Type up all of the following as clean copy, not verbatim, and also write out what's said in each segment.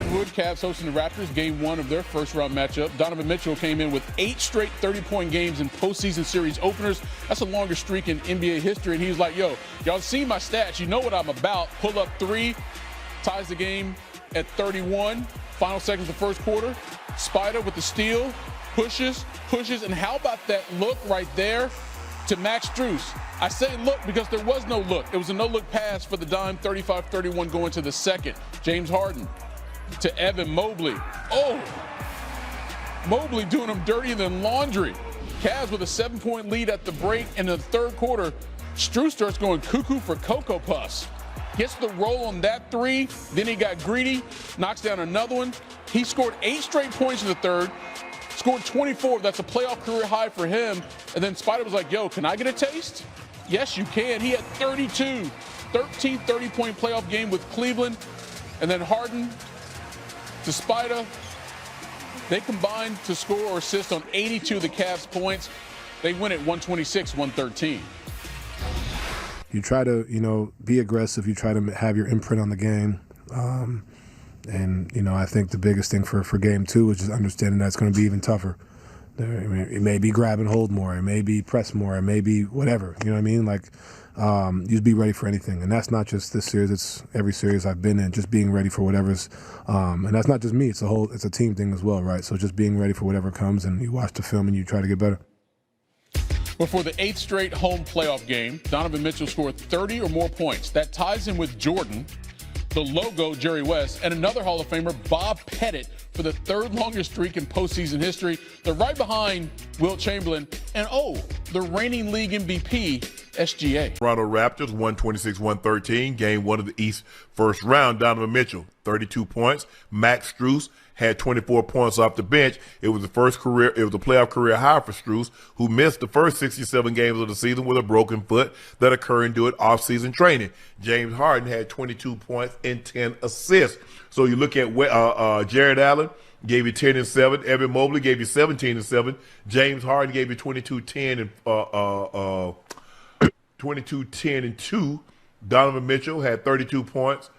Inglewood, Cavs hosting the Raptors, game 1 of their first-round matchup. Donovan Mitchell came in with 8 straight 30-point games in postseason series openers. That's the longest streak in NBA history. And he was like, yo, y'all see my stats. You know what I'm about. Pull up 3, ties the game at 31. Final seconds of the first quarter. Spider with the steal, pushes, and how about that look right there to Max Strus? I say look because there was no look. It was a no-look pass for the dime, 35-31 going to the second. James Harden to Evan Mobley. Oh, Mobley doing him dirty than laundry. Cavs with a 7-point lead at the break. In the third quarter, Strus starts going cuckoo for Cocoa Puffs. Gets the roll on that 3, then he got greedy, knocks down another one. He scored 8 straight points in the third, scored 24. That's a playoff career high for him. And then Spider was like, yo, can I get a taste? Yes, you can. He had 32, 13 30-point playoff game with Cleveland. And then Harden to Spider. They combined to score or assist on 82 of the Cavs' points. They win at 126-113. You try to, be aggressive. You try to have your imprint on the game. And I think the biggest thing for game 2 is just understanding that it's going to be even tougher. It may be grab and hold more. It may be press more. It may be whatever. You know what I mean? Like, you just be ready for anything. And that's not just this series. It's every series I've been in, just being ready for whatever's. And that's not just me. It's a team thing as well, right? So just being ready for whatever comes, and you watch the film and you try to get better. Before the 8th straight home playoff game, Donovan Mitchell scored 30 or more points. That ties him with Jordan, the logo Jerry West, and another Hall of Famer, Bob Pettit, for the 3rd longest streak in postseason history. They're right behind Wilt Chamberlain and, the reigning league MVP, SGA. Toronto Raptors 126-113, game 1 of the East first round. Donovan Mitchell, 32 points. Max Strus had 24 points off the bench. It was a playoff career high for Strus, who missed the first 67 games of the season with a broken foot that occurred during off-season training. James Harden had 22 points and 10 assists. So you look at Jared Allen gave you 10 and 7. Evan Mobley gave you 17 and 7. James Harden gave you 22-10 and 22-10 and 2. Donovan Mitchell had 32 points.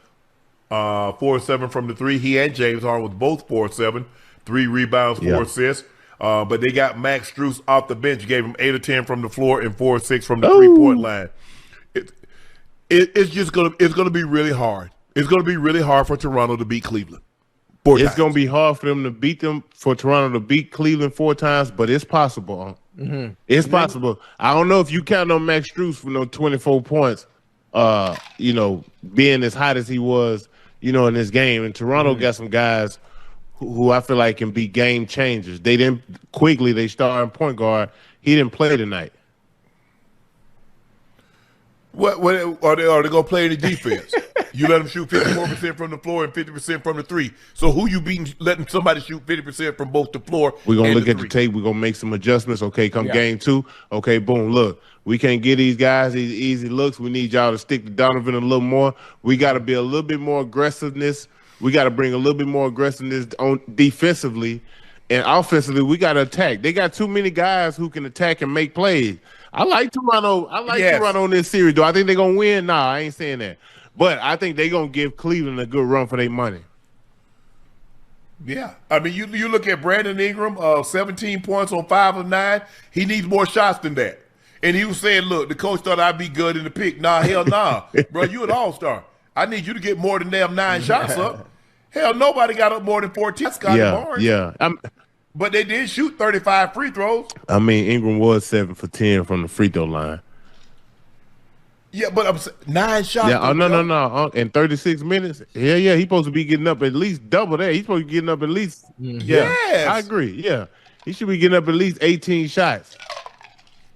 4-7 from the 3. He and James Harden was both 4-7, 3 rebounds, 4 assists. But they got Max Strus off the bench, gave him 8 or 10 from the floor and 4 or 6 from the 3-point line. It's gonna be really hard. It's gonna be really hard for Toronto to beat Cleveland. It's gonna be hard for them to beat them, for Toronto to beat Cleveland 4 times, but it's possible. Mm-hmm. It's possible. I don't know if you count on Max Strus for no 24 points. Being as hot as he was. In this game. And Toronto got some guys who I feel like can be game changers. They starting point guard. He didn't play tonight. What are they going to play in the defense? You let them shoot 54% from the floor and 50% from the 3. So who you beating letting somebody shoot 50% from both the floor? We're going to look at the tape. We're going to make some adjustments. Okay, game 2. Okay, boom, look. We can't get these guys these easy looks. We need y'all to stick to Donovan a little more. We got to be a little bit more aggressiveness. We got to bring a little bit more aggressiveness on defensively. And offensively, we got to attack. They got too many guys who can attack and make plays. I like Toronto. Toronto in this series. Do I think they're going to win? Nah, I ain't saying that. But I think they're going to give Cleveland a good run for their money. Yeah. I mean, you look at Brandon Ingram, 17 points on 5 of 9. He needs more shots than that. And he was saying, look, the coach thought I'd be good in the pick. Nah, hell nah. Bro, you an all-star. I need you to get more than damn 9 shots up. Hell, nobody got up more than 14. Scotty Barnes. Yeah. But they did shoot 35 free throws. I mean, Ingram was 7 for 10 from the free throw line. Yeah, but I'm 9 shots. Yeah, no. In 36 minutes, yeah, he's supposed to be getting up at least double that. He's supposed to be getting up at least. Yeah, yes. I agree. Yeah, he should be getting up at least 18 shots.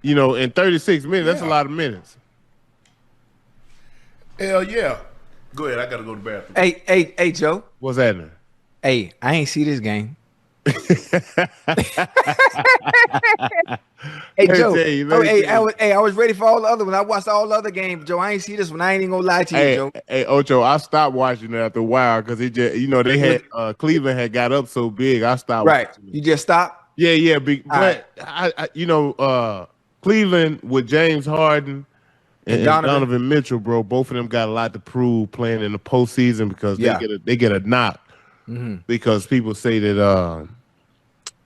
In 36 minutes, that's a lot of minutes. Hell yeah. Go ahead. I got to go to the bathroom. Hey, Joe. What's happening? Hey, I ain't see this game. Hey, Joe. I was ready for all the other ones. I watched all the other games, Joe. I ain't see this one. I ain't even gonna lie to you, Joe. Hey, Ocho, I stopped watching it after a while because it just, they had Cleveland had got up so big. I stopped. Right. Watching it. You just stopped? Yeah. But I Cleveland with James Harden and Donovan Mitchell, bro, both of them got a lot to prove playing in the postseason because they get a knock because people say that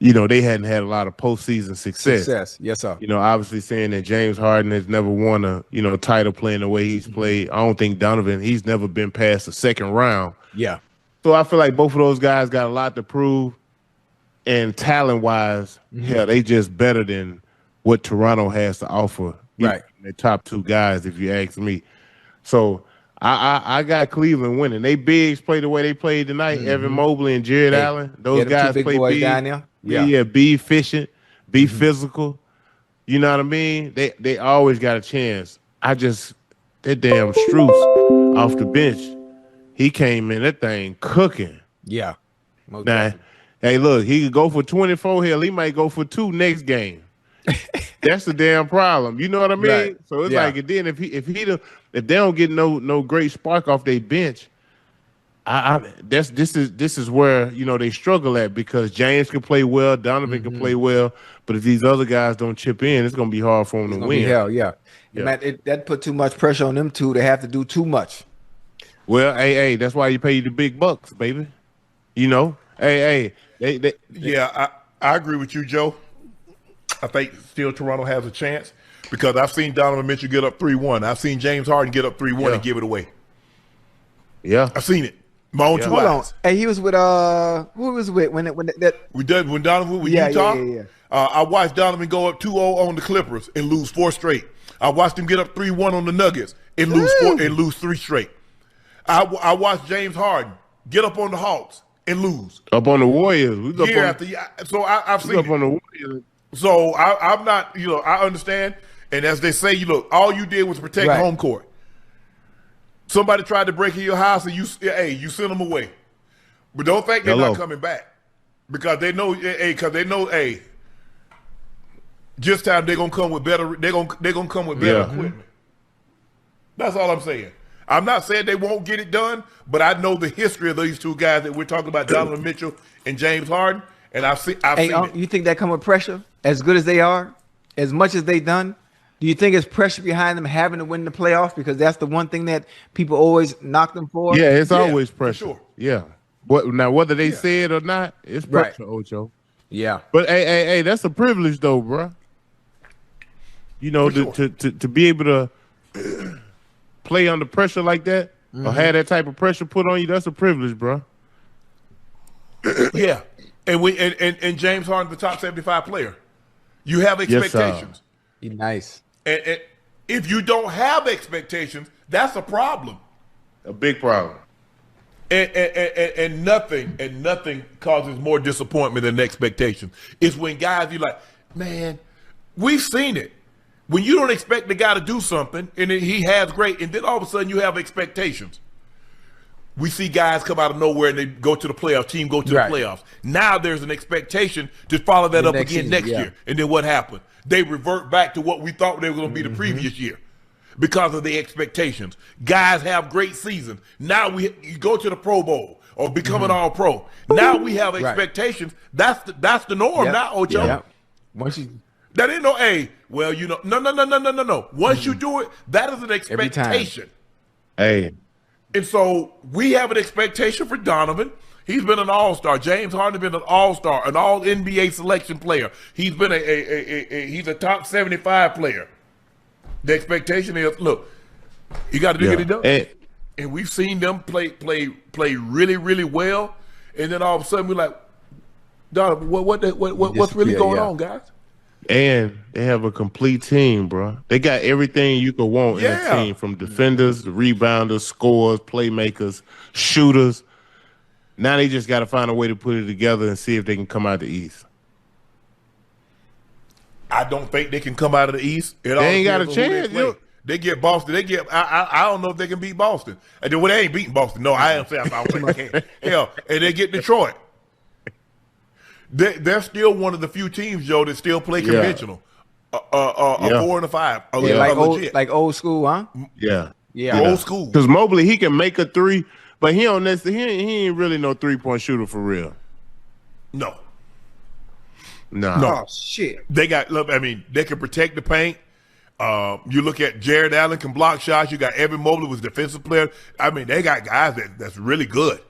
you know, they hadn't had a lot of postseason success. Yes, sir. You know, obviously saying that James Harden has never won a, you know, title playing the way he's played. I don't think Donovan, he's never been past the second round. Yeah. So I feel like both of those guys got a lot to prove. And talent-wise, hell, they just better than what Toronto has to offer. Right. The top two guys, if you ask me. So I got Cleveland winning. They bigs play the way they played tonight. Evan Mobley and Jared Allen. Those guys big play boys big. down there. Yeah, be efficient, be physical. You know what I mean? They always got a chance. That damn Strus off the bench, he came in, that thing cooking. Yeah. Now, hey, look, he could go for 24 here. He might go for 2 next game. That's the damn problem. You know what I mean? Right. So it's like, and then if they don't get no great spark off their bench, this is where, you know, they struggle at, because James can play well, Donovan can play well, but if these other guys don't chip in, it's gonna be hard for them to win. Hell, yeah. Man, that put too much pressure on them two. They have to do too much. Well, hey, that's why you pay the big bucks, baby. You know, hey, Yeah, I agree with you, Joe. I think still Toronto has a chance, because I've seen Donovan Mitchell get up 3-1. I've seen James Harden get up 3-1 and give it away. Yeah, I've seen it. My own two Hold on. eyes. Hey, he was with who was with when Donovan with Utah. Yeah. I watched Donovan go up 2-0 on the Clippers and lose 4 straight. I watched him get up 3-1 on the Nuggets and lose 3 straight. I watched James Harden get up on the Hawks and lose. Up on the Warriors. Year after year. So I've seen up on it. the Warriors. So I'm not, you know, I understand. And as they say, you look, all you did was protect home court. Somebody tried to break in your house and you sent them away. But don't think they're not coming back, because they know, just time they're gonna come with better. They're gonna come with better equipment. That's all I'm saying. I'm not saying they won't get it done, but I know the history of these two guys that we're talking about, Donovan Mitchell and James Harden, and I've seen it. You think that come with pressure? As good as they are, as much as they done, do you think it's pressure behind them having to win the playoffs? Because that's the one thing that people always knock them for. Yeah, it's always pressure. Sure. Yeah. Now whether they say it or not, it's pressure, Ocho. Yeah. But hey, that's a privilege though, bro. You know, to be able to play under pressure like that, or have that type of pressure put on you, that's a privilege, bro. Yeah. And James Harden, the top 75 player. You have expectations. Yes, nice. And if you don't have expectations, that's a problem. A big problem. And nothing causes more disappointment than expectations. It's when guys, you're like, man, we've seen it. When you don't expect the guy to do something and then he has great, and then all of a sudden you have expectations. We see guys come out of nowhere and they go to the playoffs, team go to the playoffs. Now there's an expectation to follow that up again next year. And then what happened? They revert back to what we thought they were going to be the previous year because of the expectations. Guys have great seasons. Now you go to the Pro Bowl or become an All-Pro. Now we have expectations. That's the norm now, Ocho. Yep. Once you that ain't no. Once you do it, that is an expectation. Hey. And so we have an expectation for Donovan. He's been an all-star. James Harden has been an all-star, an all-NBA selection player. He's been he's a top 75 player. The expectation is, look, you got to get it done. And we've seen them play really, really well. And then all of a sudden we're like, Donovan, what's really going on, guys? And they have a complete team, bro. They got everything you could want in a team, from defenders, rebounders, scorers, playmakers, shooters. Now they just got to find a way to put it together and see if they can come out the East. I don't think they can come out of the East. They ain't got a chance. They get Boston. I don't know if they can beat Boston. And then, they ain't beating Boston. No, I don't think they can. Hell, and they get Detroit. They're still one of the few teams, Joe, that still play conventional. A 4 and a 5. Like old school, huh? Yeah. Old school. Because Mobley, he can make a three, but he ain't really no 3-point shooter for real. No. Oh, shit. They can protect the paint. You look at Jared Allen can block shots. You got Evan Mobley was a defensive player. I mean, they got guys that's really good.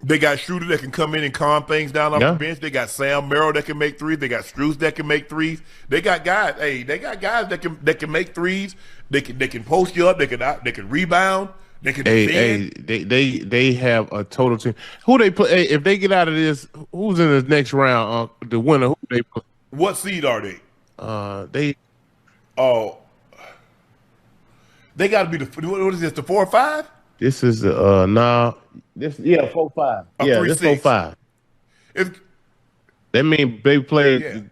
They got Schroeder that can come in and calm things down off Yeah. the bench. They got Sam Merrill that can make threes. They got Strus that can make threes. They got guys. Hey, they got guys that can make threes. They can post you up. They can rebound. They can defend. They have a total team. Who they play? Hey, if they get out of this, who's in the next round? The winner. Who they play? What seed are they? They got to be what is this? The 4 or 5? This is 4-5. Yeah, this 3-6. 4-5. If That means they play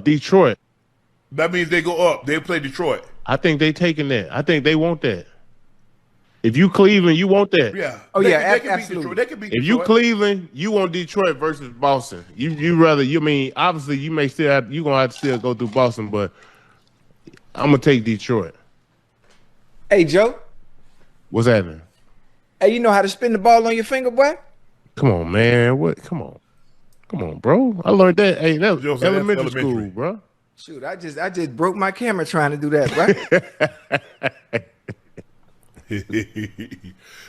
Detroit. that means they go up. They play Detroit. I think they taking that. I think they want that. If you Cleveland, you want that. Yeah. Oh, They yeah, can beat absolutely. Detroit. They can beat If Detroit. you Cleveland, you want Detroit versus Boston. You rather obviously you may still have, you gonna have to still go through Boston, but I'm gonna take Detroit. Hey, Joe. What's happening? Hey, you know how to spin the ball on your finger, boy? Come on, man. What? Come on, bro. I learned that. Hey, that was Joe said that's elementary school, elementary. bro. Shoot, I just broke my camera trying to do that, bro.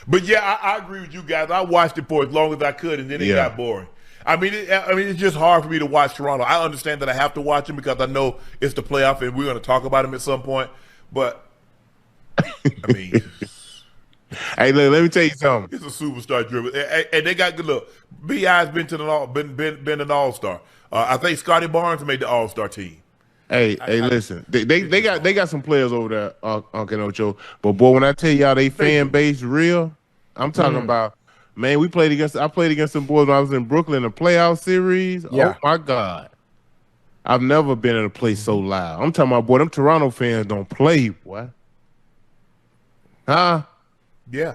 But yeah, I agree with you guys. I watched it for as long as I could, and then it got boring. I mean, it's just hard for me to watch Toronto. I understand that I have to watch them because I know it's the playoff, and we're going to talk about them at some point. But I mean, Hey, look, let me tell you something. it's a superstar dribble, and they got good look. Bi's been to been an All-Star. I think Scotty Barnes made the All-Star team. Hey, listen. They got some players over there, Uncle Ocho. But boy, when I tell y'all they fan base real, I'm talking about, man, I played against some boys when I was in Brooklyn in the playoff series. Yeah. Oh my God. I've never been in a place so loud. I'm talking about, boy, them Toronto fans don't play, boy. Huh? Yeah.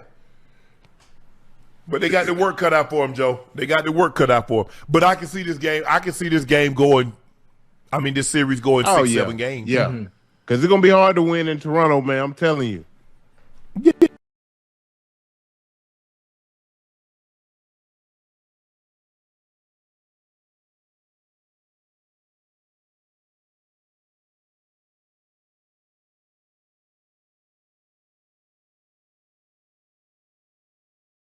But they got the work cut out for them, Joe. They got the work cut out for them. But I can see this game. I can see this game going. I mean, this series going 6-7 games. Yeah. Because it's going to be hard to win in Toronto, man. I'm telling you.